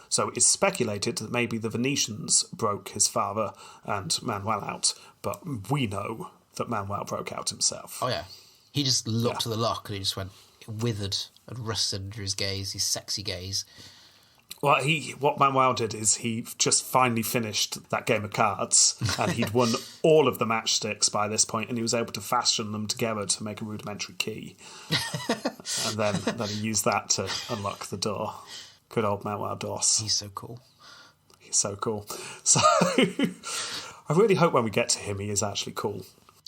Speaker 3: so it's speculated that maybe the Venetians broke his father and Manuel out, but we know that Manuel broke out himself.
Speaker 2: Oh, yeah. He just looked to the lock and he just went, it withered and rusted under his gaze, his sexy gaze.
Speaker 3: Well, what Manuel did is he just finally finished that game of cards, and he'd won all of the matchsticks by this point, and he was able to fashion them together to make a rudimentary key. And then he used that to unlock the door. Good old Manuel Dos.
Speaker 2: He's so cool.
Speaker 3: He's so cool. So I really hope when we get to him, he is actually cool.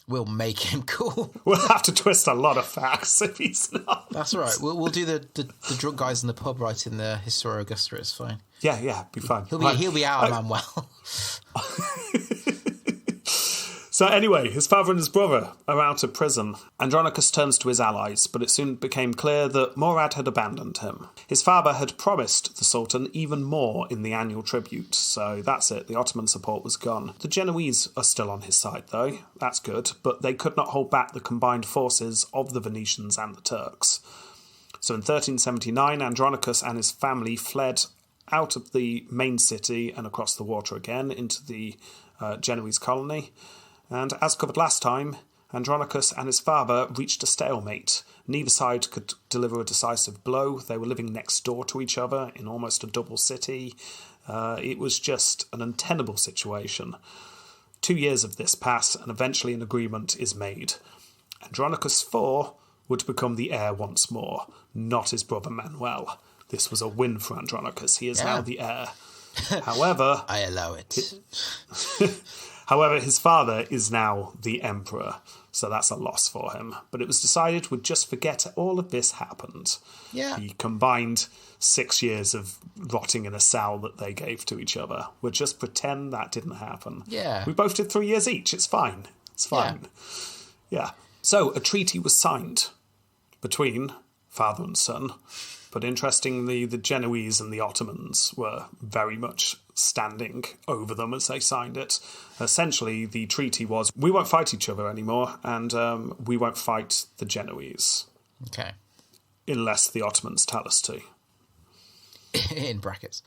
Speaker 2: We'll make him cool.
Speaker 3: We'll have to twist a lot of facts if he's not.
Speaker 2: That's all right. We'll do the drunk guys in the pub right in the Historia Augusta. It's fine.
Speaker 3: Yeah, be fine.
Speaker 2: He'll be our Manuel.
Speaker 3: So anyway, his father and his brother are out of prison. Andronicus turns to his allies, but it soon became clear that Murad had abandoned him. His father had promised the Sultan even more in the annual tribute, so that's it, the Ottoman support was gone. The Genoese are still on his side though, that's good, but they could not hold back the combined forces of the Venetians and the Turks. So in 1379, Andronicus and his family fled out of the main city and across the water again into the Genoese colony. And as covered last time, Andronicus and his father reached a stalemate. Neither side could deliver a decisive blow. They were living next door to each other in almost a double city. It was just an untenable situation. 2 years of this pass, and eventually an agreement is made. Andronicus IV would become the heir once more, not his brother Manuel. This was a win for Andronicus. He is now the heir. However,
Speaker 2: I allow it.
Speaker 3: However, his father is now the emperor, so that's a loss for him. But it was decided we'd just forget all of this happened.
Speaker 2: Yeah.
Speaker 3: The combined 6 years of rotting in a cell that they gave to each other. We'll just pretend that didn't happen.
Speaker 2: Yeah.
Speaker 3: We both did 3 years each. It's fine. It's fine. Yeah. So a treaty was signed between father and son. But interestingly, the Genoese and the Ottomans were very much standing over them as they signed it. Essentially, the treaty was, we won't fight each other anymore, and we won't fight the Genoese.
Speaker 2: Okay.
Speaker 3: Unless the Ottomans tell us to.
Speaker 2: In brackets.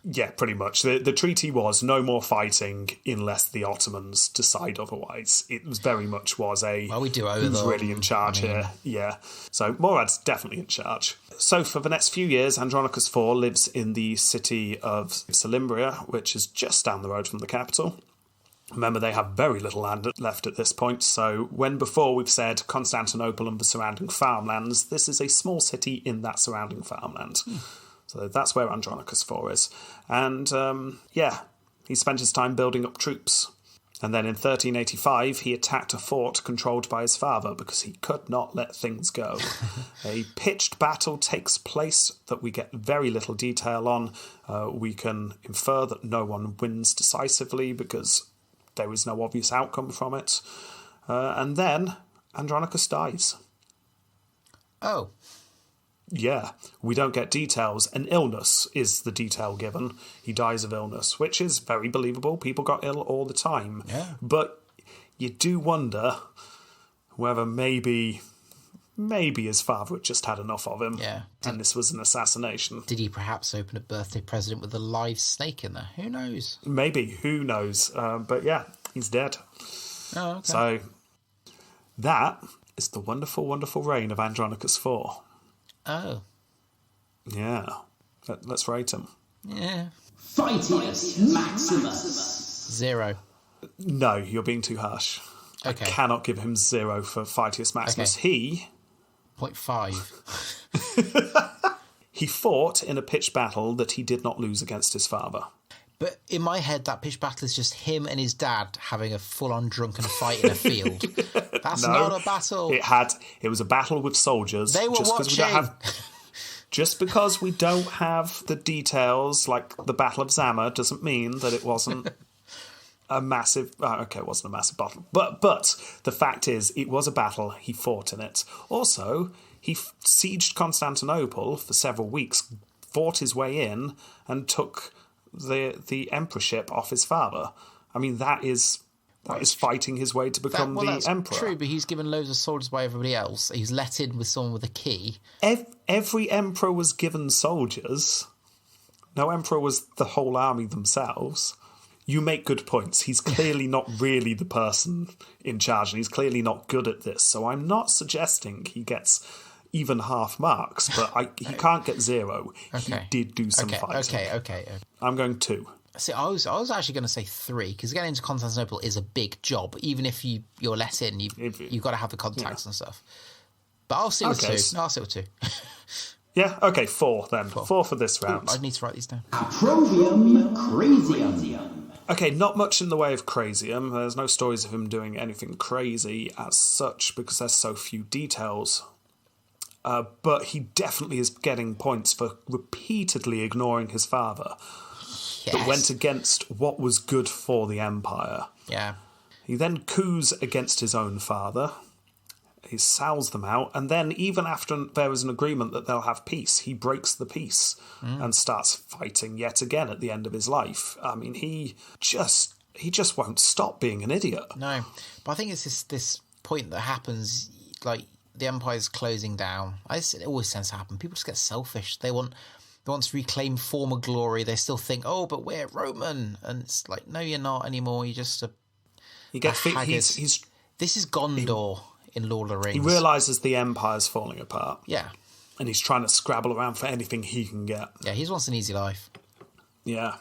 Speaker 3: Yeah, pretty much. The treaty was no more fighting unless the Ottomans decide otherwise. It was very much was a...
Speaker 2: Well, we do owe
Speaker 3: who's
Speaker 2: them.
Speaker 3: really in charge here. Yeah. So Murad's definitely in charge. So for the next few years, Andronicus IV lives in the city of Salimbria, which is just down the road from the capital. Remember, they have very little land left at this point, so when before we've said Constantinople and the surrounding farmlands, this is a small city in that surrounding farmland. So that's where Andronicus IV is. And, he spent his time building up troops. And then in 1385, he attacked a fort controlled by his father because he could not let things go. A pitched battle takes place that we get very little detail on. We can infer that no one wins decisively because there is no obvious outcome from it. And then Andronicus dies.
Speaker 2: Oh.
Speaker 3: Yeah, we don't get details. An illness is the detail given. He dies of illness, which is very believable. People got ill all the time.
Speaker 2: Yeah.
Speaker 3: But you do wonder whether maybe his father had just had enough of him.
Speaker 2: Yeah.
Speaker 3: And this was an assassination.
Speaker 2: Did he perhaps open a birthday present with a live snake in there? Who knows?
Speaker 3: Maybe, who knows? But yeah, he's dead.
Speaker 2: Oh, okay.
Speaker 3: So that is the wonderful, wonderful reign of Andronicus IV.
Speaker 2: Oh.
Speaker 3: Yeah. Let's rate him.
Speaker 2: Yeah.
Speaker 1: Fightius Maximus.
Speaker 2: 0.
Speaker 3: No, you're being too harsh.
Speaker 2: Okay.
Speaker 3: I cannot give him 0 for Fightius Maximus.
Speaker 2: Okay. 0.5.
Speaker 3: He fought in a pitched battle that he did not lose against his father.
Speaker 2: But in my head, that pitch battle is just him and his dad having a full-on drunken fight in a field. That's
Speaker 3: No,
Speaker 2: not a battle.
Speaker 3: It was a battle with soldiers.
Speaker 2: They were watching.
Speaker 3: Just because we don't have the details, like the Battle of Zama, doesn't mean that it wasn't a massive... it wasn't a massive battle. But the fact is, it was a battle. He fought in it. Also, he sieged Constantinople for several weeks, fought his way in, and took the emperorship off his father. I mean, that is fighting his way to become the emperor.
Speaker 2: True, but he's given loads of soldiers by everybody else. He's let in with someone with a key.
Speaker 3: Every emperor was given soldiers. No emperor was the whole army themselves. You make good points. He's clearly not really the person in charge, and he's clearly not good at this. So I'm not suggesting he gets even half marks, but he can't get 0.
Speaker 2: Okay.
Speaker 3: He did do some fighting.
Speaker 2: Okay.
Speaker 3: I'm going 2.
Speaker 2: See, I was actually going to say 3 because getting into Constantinople is a big job. Even if you're let in, you've got to have the contacts and stuff. But I'll sit with 2. I'll sit with 2.
Speaker 3: Yeah, okay, 4 then. 4 for this round.
Speaker 2: I need to write these down.
Speaker 1: Approbium Crazium.
Speaker 3: Okay, not much in the way of Crazium. There's no stories of him doing anything crazy as such because there's so few details. But he definitely is getting points for repeatedly ignoring his father.
Speaker 2: Yes.
Speaker 3: That went against what was good for the Empire.
Speaker 2: Yeah.
Speaker 3: He then coups against his own father. He sows them out, and then even after there is an agreement that they'll have peace, he breaks the peace and starts fighting yet again at the end of his life. I mean, he just won't stop being an idiot.
Speaker 2: No, but I think it's this point that happens, like the Empire's closing down. It always tends to happen. People just get selfish. They want to reclaim former glory. They still think, oh, but we're Roman, and it's like, no, you're not anymore. You're just
Speaker 3: He gets
Speaker 2: This is Gondor. In Lord of the Rings.
Speaker 3: He realises the Empire's falling apart.
Speaker 2: Yeah.
Speaker 3: And he's trying to scrabble around for anything he can get.
Speaker 2: Yeah, he just wants an easy life.
Speaker 3: Yeah.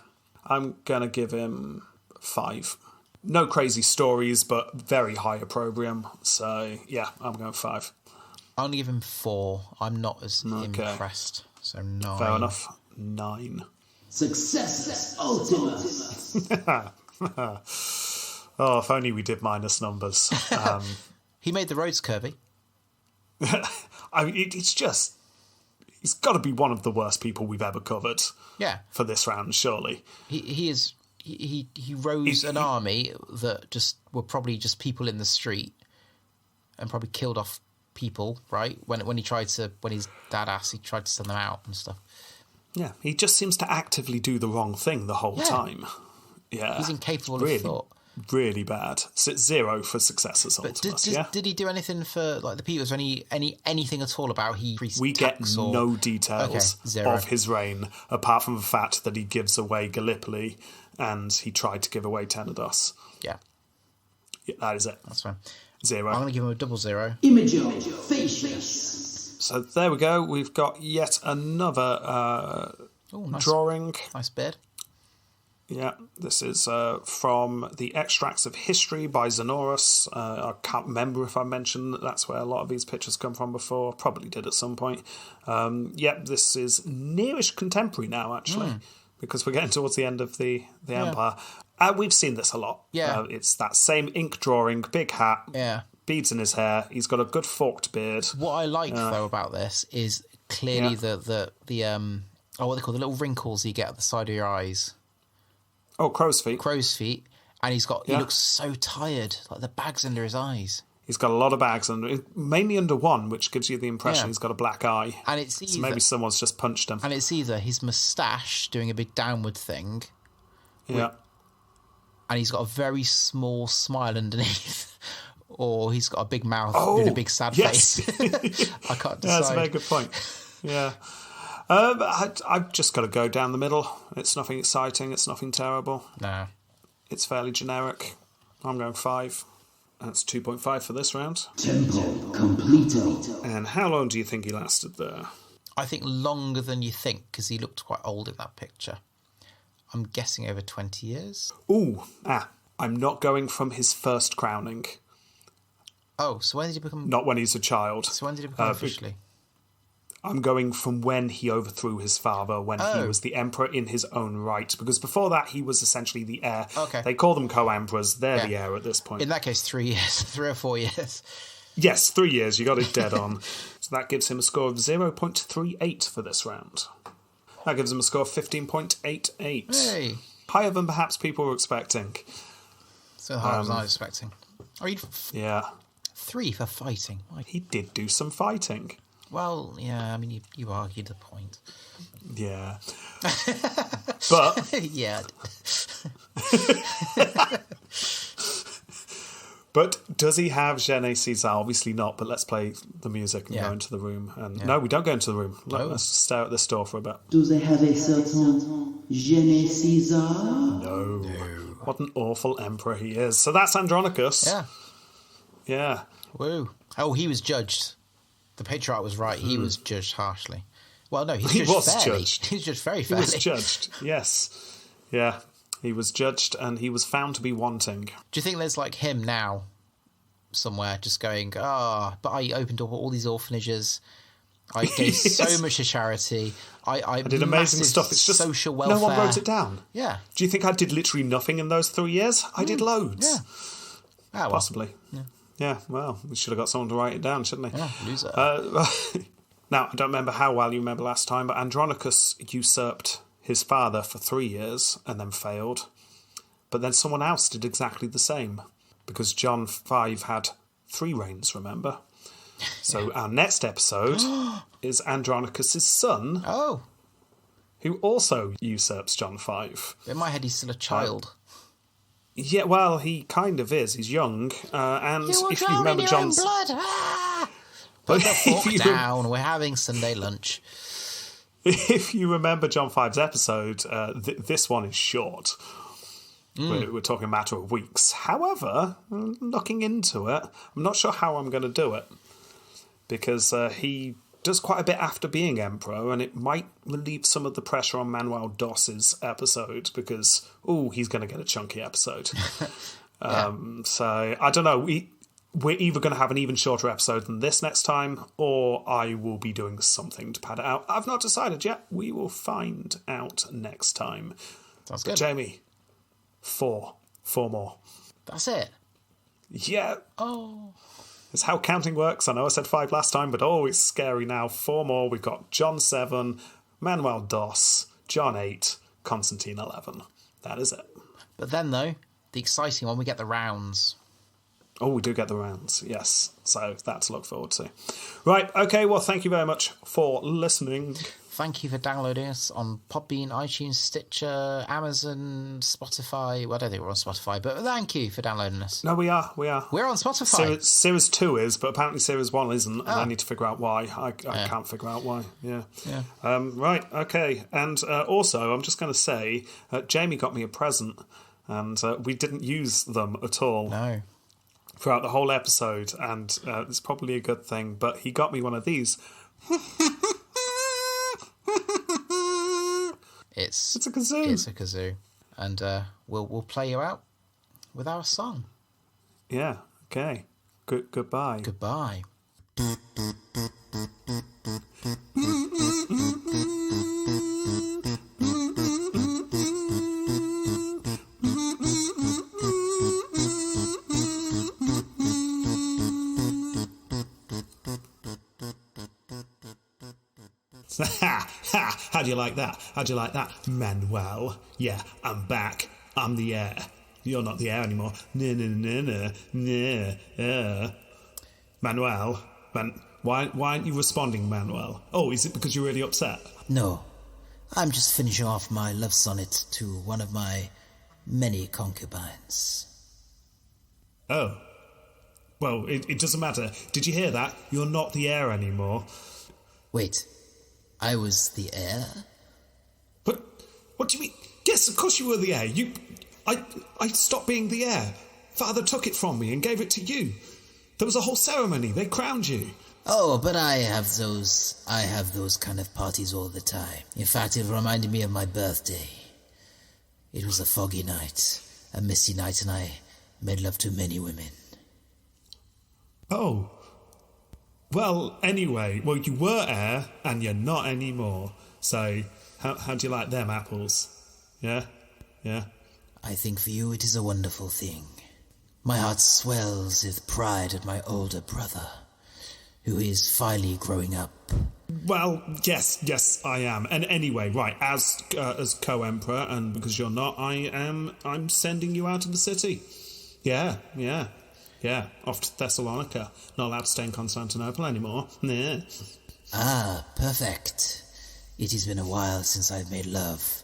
Speaker 3: I'm going to give him 5. No crazy stories, but very high opprobrium. So, yeah, I'm going 5.
Speaker 2: I'm going to give him 4. I'm not as impressed. So 9.
Speaker 3: Fair enough. 9.
Speaker 1: Success Ultimus.
Speaker 3: Oh, if only we did minus numbers.
Speaker 2: He made the roads curvy.
Speaker 3: I mean, it's just... He's got to be one of the worst people we've ever covered.
Speaker 2: Yeah.
Speaker 3: For this round, surely.
Speaker 2: He rose an army that just were probably just people in the street and probably killed off people, right? When his dad asked, he tried to send them out and stuff.
Speaker 3: Yeah, he just seems to actively do the wrong thing the whole time. Yeah.
Speaker 2: He's incapable of thought.
Speaker 3: Really bad. So it's 0 for successors.
Speaker 2: But did he do anything for like the people? Was there anything at all about
Speaker 3: We get no details of his reign apart from the fact that he gives away Gallipoli and he tried to give away Tenedos.
Speaker 2: Yeah,
Speaker 3: that is it.
Speaker 2: That's fine.
Speaker 3: 0.
Speaker 2: I'm going to give him a double 0.
Speaker 1: Imago Facius.
Speaker 3: So there we go. We've got yet another drawing.
Speaker 2: Nice beard.
Speaker 3: Yeah, this is from the Extracts of History by Xenorus. I can't remember if I mentioned that that's where a lot of these pictures come from before. Probably did at some point. This is nearish contemporary now, actually, because we're getting towards the end of the Empire. We've seen this a lot.
Speaker 2: Yeah.
Speaker 3: It's that same ink drawing, big hat, beads in his hair. He's got a good forked beard.
Speaker 2: What I like, though, about this is clearly the what they call the little wrinkles you get at the side of your eyes.
Speaker 3: Oh, crow's feet.
Speaker 2: Crow's feet. And he looks so tired, like the bags under his eyes.
Speaker 3: He's got a lot of bags, mainly under one, which gives you the impression he's got a black eye.
Speaker 2: And it's either,
Speaker 3: so maybe someone's just punched him.
Speaker 2: And it's either his moustache doing a big downward thing.
Speaker 3: Yeah.
Speaker 2: And he's got a very small smile underneath. Or he's got a big mouth with a big sad face. I can't decide.
Speaker 3: That's a very good point. Yeah. I've just got to go down the middle. It's nothing exciting. It's nothing terrible.
Speaker 2: No.
Speaker 3: It's fairly generic. I'm going 5. That's 2.5 for this round.
Speaker 1: Tempo completo.
Speaker 3: And how long do you think he lasted there?
Speaker 2: I think longer than you think, because he looked quite old in that picture. I'm guessing over 20 years.
Speaker 3: I'm not going from his first crowning.
Speaker 2: Oh, so when did he become...
Speaker 3: Not when he's a child.
Speaker 2: So when did he become officially?
Speaker 3: I'm going from when he overthrew his father, when he was the emperor in his own right. Because before that, he was essentially the heir.
Speaker 2: Okay.
Speaker 3: They call them co-emperors. They're the heir at this point.
Speaker 2: In that case, 3 years. 3 or 4 years.
Speaker 3: Yes, 3 years. You got it dead on. So that gives him a score of 0.38 for this round. That gives him a score of 15.88.
Speaker 2: Hey.
Speaker 3: Higher than perhaps people were expecting.
Speaker 2: So higher than I was expecting.
Speaker 3: Yeah.
Speaker 2: 3 for fighting.
Speaker 3: He did do some fighting.
Speaker 2: Well, yeah, I mean, you argued the point.
Speaker 3: Yeah. But...
Speaker 2: yeah.
Speaker 3: But does he have Je ne sais Obviously not, but let's play the music and go into the room. And no, we don't go into the room. Let's stare at this door for a bit.
Speaker 1: Do they have a certain Je ne sais
Speaker 3: No. What an awful emperor he is. So that's Andronikos.
Speaker 2: Yeah.
Speaker 3: Yeah.
Speaker 2: Woo. Oh, he was judged. The patriarch was right. He was judged harshly. Well, no,
Speaker 3: He was
Speaker 2: fairly.
Speaker 3: judged.
Speaker 2: He was judged very
Speaker 3: He
Speaker 2: fairly.
Speaker 3: was judged, yes. Yeah, he was judged and he was found to be wanting.
Speaker 2: Do you think there's like him now somewhere just going, but I opened up all these orphanages. I gave so much to charity. I
Speaker 3: did amazing stuff. It's just
Speaker 2: social welfare.
Speaker 3: No one wrote it down.
Speaker 2: Yeah.
Speaker 3: Do you think I did literally nothing in those 3 years? I did loads.
Speaker 2: Yeah. Ah, well.
Speaker 3: Possibly. Yeah, well, we should have got someone to write it down, shouldn't we?
Speaker 2: Yeah, loser.
Speaker 3: Now, I don't remember how well you remember last time, but Andronikos usurped his father for 3 years and then failed. But then someone else did exactly the same, because John V had 3 reigns, remember? So our next episode is Andronikos' son, who also usurps John V.
Speaker 2: In my head, he's still a child.
Speaker 3: Yeah, well, he kind of is. He's young, and if you remember John's
Speaker 2: blood. Put the fork down. We're having Sunday lunch.
Speaker 3: If you remember John V's episode, this one is short. We're talking a matter of weeks. However, looking into it, I'm not sure how I'm going to do it, because he does quite a bit after being emperor, and it might relieve some of the pressure on Manuel Dos's episode, because he's going to get a chunky episode. So I don't know. We're either going to have an even shorter episode than this next time, or I will be doing something to pad it out. I've not decided yet. We will find out next time.
Speaker 2: Sounds good.
Speaker 3: Jamie, 4 more.
Speaker 2: That's it.
Speaker 3: Yeah.
Speaker 2: Oh.
Speaker 3: It's how counting works. I know I said 5 last time, but it's scary now. 4 more. We've got John 7, Manuel Dos, John 8, Constantine 11. That is it.
Speaker 2: But then, though, the exciting one, we get the rounds.
Speaker 3: Oh, we do get the rounds, yes. So that to look forward to. Right, okay, well, thank you very much for listening.
Speaker 2: Thank you for downloading us on Podbean, iTunes, Stitcher, Amazon, Spotify. Well, I don't think we're on Spotify, but thank you for downloading us.
Speaker 3: No, we are.
Speaker 2: We're on Spotify.
Speaker 3: Series 2 is, but apparently Series 1 isn't, and I need to figure out why. I can't figure out why, yeah. Right, okay. And also, I'm just going to say, Jamie got me a present, and we didn't use them at all.
Speaker 2: No.
Speaker 3: Throughout the whole episode, and it's probably a good thing, but he got me one of these. It's a kazoo.
Speaker 2: It's a kazoo. And we'll play you out with our song.
Speaker 3: Yeah, okay. Goodbye.
Speaker 2: Goodbye.
Speaker 3: How do you like that? How do you like that, Manuel? Yeah, I'm back. I'm the heir. You're not the heir anymore. Manuel, why aren't you responding, Manuel? Oh, is it because you're really upset?
Speaker 6: No, I'm just finishing off my love sonnet to one of my many concubines.
Speaker 3: Oh. Well, it doesn't matter. Did you hear that? You're not the heir anymore.
Speaker 6: Wait, I was the heir?
Speaker 3: What do you mean? Yes, of course you were the heir. I stopped being the heir. Father took it from me and gave it to you. There was a whole ceremony. They crowned you.
Speaker 6: Oh, but I have those kind of parties all the time. In fact, it reminded me of my birthday. It was a foggy night, a misty night, and I made love to many women.
Speaker 3: Oh. Well, anyway, you were heir, and you're not anymore. So, how do you like them apples? Yeah? Yeah?
Speaker 6: I think for you it is a wonderful thing. My heart swells with pride at my older brother, who is finally growing up.
Speaker 3: Well, yes, I am. And anyway, right, as co-emperor, and because you're not, I'm sending you out of the city. Yeah, off to Thessalonica. Not allowed to stay in Constantinople anymore. Yeah.
Speaker 6: Ah, perfect. It has been a while since I've made love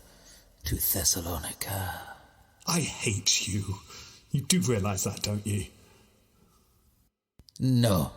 Speaker 6: to Thessalonica.
Speaker 3: I hate you. You do realise that, don't you?
Speaker 6: No.